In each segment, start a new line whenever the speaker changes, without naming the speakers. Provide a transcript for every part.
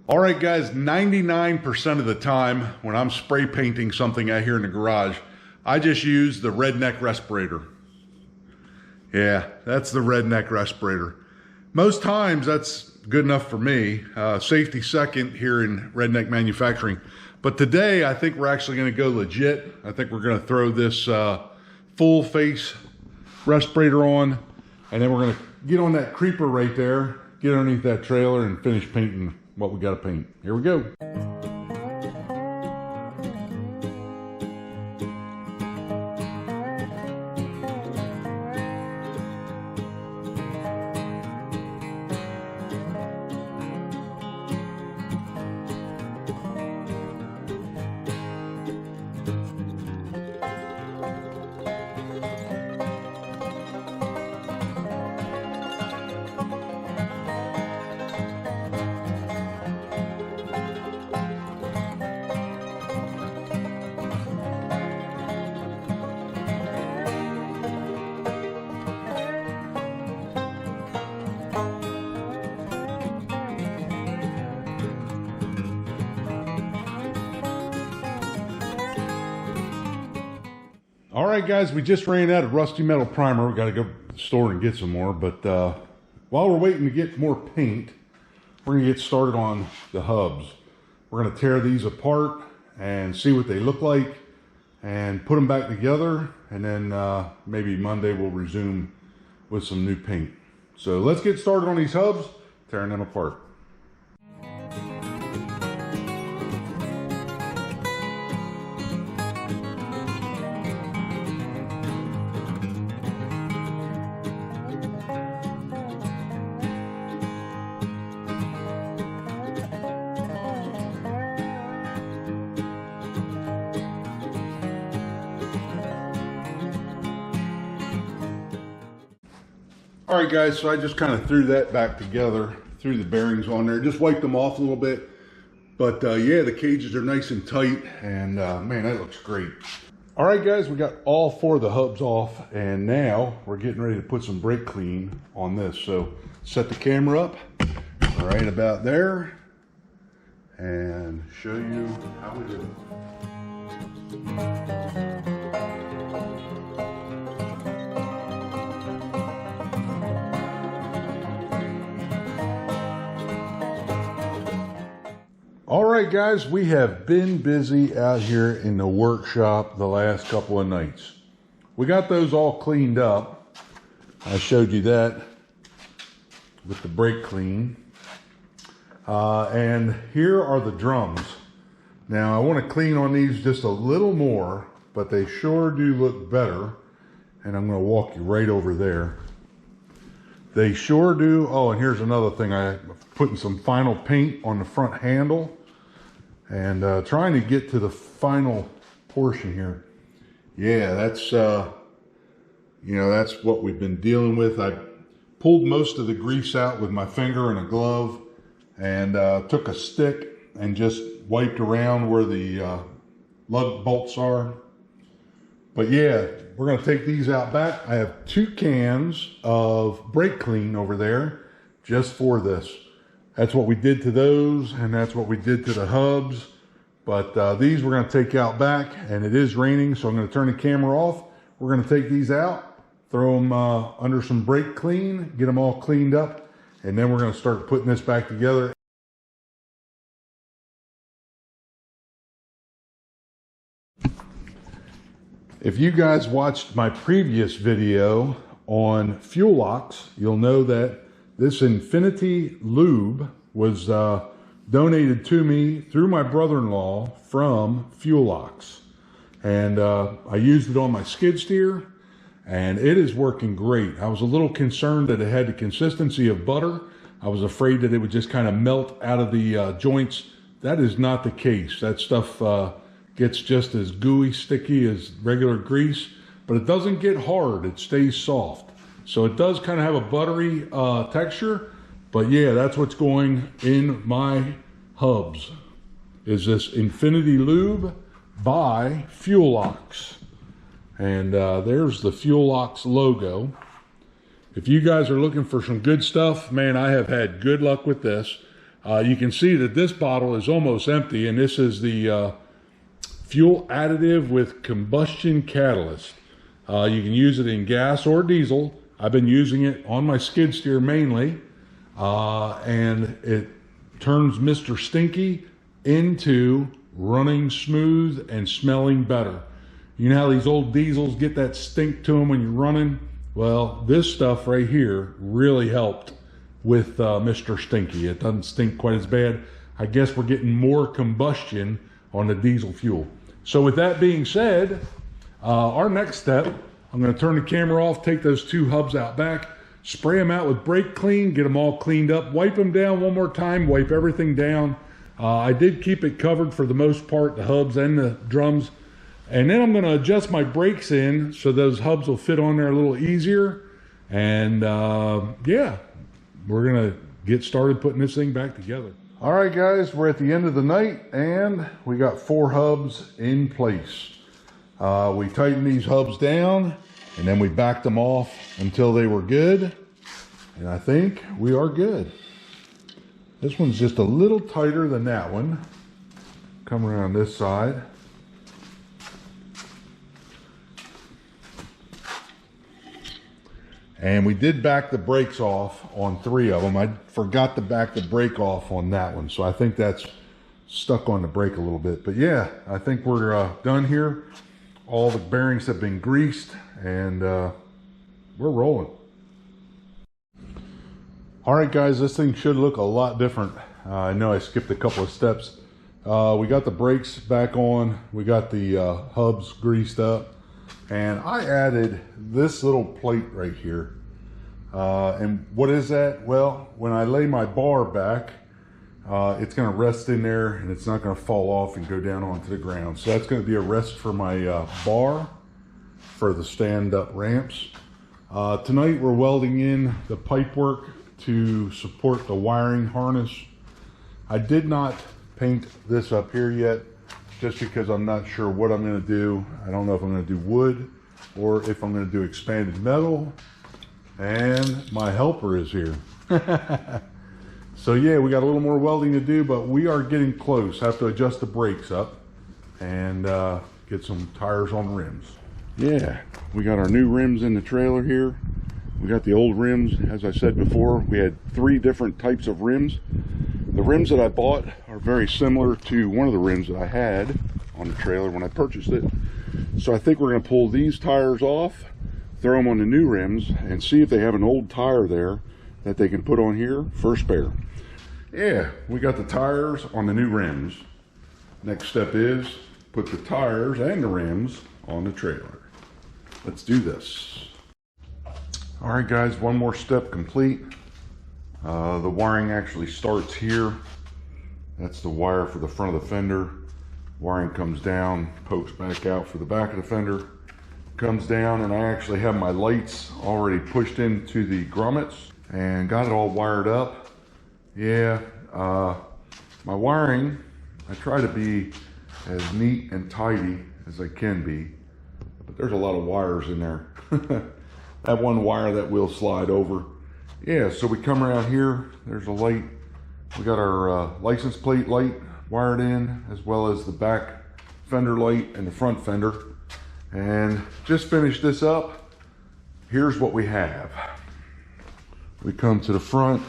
All right, guys, 99% of the time when I'm spray painting something out here in the garage, I just use the Redneck respirator. Yeah, that's the Redneck respirator. Most times that's good enough for me. Safety second here in Redneck manufacturing. But today I think we're actually going to go legit. I think we're going to throw this full face respirator on, and then we're going to get on that creeper right there, get underneath that trailer and finish painting what we got to paint. Here we go. All right, guys, we just ran out of rusty metal primer. We got to go to the store and get some more. But while we're waiting to get more paint, we're going to get started on the hubs. We're going to tear these apart and see what they look like and put them back together. And then maybe Monday we'll resume with some new paint. So let's get started on these hubs, tearing them apart. All right, guys, so I just kind of threw that back together, threw the bearings on there, just wiped them off a little bit. But yeah, the cages are nice and tight, and man, that looks great. All right, guys, we got all four of the hubs off, and now we're getting ready to put some brake clean on this. So set the camera up right about there and show you how we do it. All right, guys, we have been busy out here in the workshop the last couple of nights. We got those all cleaned up. I showed you that with the brake clean. And here are the drums. Now, I want to clean on these just a little more, but they sure do look better. And I'm going to walk you right over there. They sure do. Oh, and here's another thing. I'm putting some final paint on the front handle. And trying to get to the final portion here. Yeah, that's, you know, that's what we've been dealing with. I pulled most of the grease out with my finger and a glove, and took a stick and just wiped around where the lug bolts are. But yeah, we're going to take these out back. I have 2 cans of brake clean over there just for this. That's what we did to those, and that's what we did to the hubs. But these we're going to take out back, and it is raining, so I'm going to turn the camera off. We're going to take these out, throw them under some brake clean, get them all cleaned up, and then we're going to start putting this back together. If you guys watched my previous video on fuel locks, you'll know that this Infinity Lube was donated to me through my brother-in-law from Fuel Locks. And I used it on my skid steer, and it is working great. I was a little concerned that it had the consistency of butter. I was afraid that it would just kind of melt out of the joints. That is not the case. That stuff gets just as gooey, sticky as regular grease, but it doesn't get hard. It stays soft. So it does kind of have a buttery texture, but yeah, that's what's going in my hubs, is this Infinity Lube by Fuel Locks. And there's the Fuel Locks logo. If you guys are looking for some good stuff, man, I have had good luck with this. You can see that this bottle is almost empty, and this is the fuel additive with combustion catalyst. You can use it in gas or diesel. I've been using it on my skid steer mainly, and it turns Mr. Stinky into running smooth and smelling better. You know how these old diesels get that stink to them when you're running? Well, this stuff right here really helped with Mr. Stinky. It doesn't stink quite as bad. I guess we're getting more combustion on the diesel fuel. So with that being said, our next step, I'm going to turn the camera off, take those two hubs out back, spray them out with brake clean, get them all cleaned up, wipe them down one more time, wipe everything down. I did keep it covered for the most part, the hubs and the drums. And then I'm going to adjust my brakes in so those hubs will fit on there a little easier. And yeah, we're going to get started putting this thing back together. All right, guys, we're at the end of the night and we got 4 hubs in place. We tightened these hubs down and then we backed them off until they were good. And I think we are good. This one's just a little tighter than that one. Come around this side. And we did back the brakes off on 3 of them. I forgot to back the brake off on that one. So I think that's stuck on the brake a little bit. But yeah, I think we're done here. All the bearings have been greased and we're rolling. All right, guys, this thing should look a lot different. I know I skipped a couple of steps. We got the brakes back on. We got the hubs greased up. And I added this little plate right here. And what is that? Well, when I lay my bar back, it's going to rest in there and it's not going to fall off and go down onto the ground. So that's going to be a rest for my bar for the stand-up ramps. Tonight we're welding in the pipe work to support the wiring harness. I did not paint this up here yet, just because I'm not sure what I'm going to do. I don't know if I'm going to do wood or if I'm going to do expanded metal. And my helper is here. So yeah, we got a little more welding to do, but we are getting close. I have to adjust the brakes up and get some tires on rims. Yeah, we got our new rims in the trailer here. We got the old rims. As I said before, we had 3 different types of rims. The rims that I bought are very similar to one of the rims that I had on the trailer when I purchased it. So I think we're going to pull these tires off, throw them on the new rims, and see if they have an old tire there that they can put on here for a spare. Yeah, we got the tires on the new rims. Next step is put the tires and the rims on the trailer. Let's do this. All right, guys, one more step complete. The wiring actually starts here. That's the wire for the front of the fender. Wiring comes down, pokes back out for the back of the fender, comes down, and I actually have my lights already pushed into the grommets and got it all wired up. Yeah, my wiring, I try to be as neat and tidy as I can be, but there's a lot of wires in there. That one wire that will slide over. Yeah, so we come around here, there's a light. We got our license plate light wired in, as well as the back fender light and the front fender. And just finished this up. Here's what we have. We come to the front.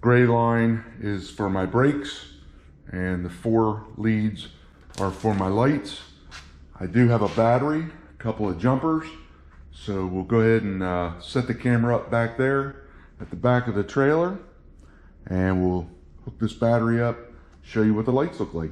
Gray line is for my brakes, and the 4 leads are for my lights. I do have a battery, a couple of jumpers. So we'll go ahead and set the camera up back there at the back of the trailer, and we'll hook this battery up, show you what the lights look like.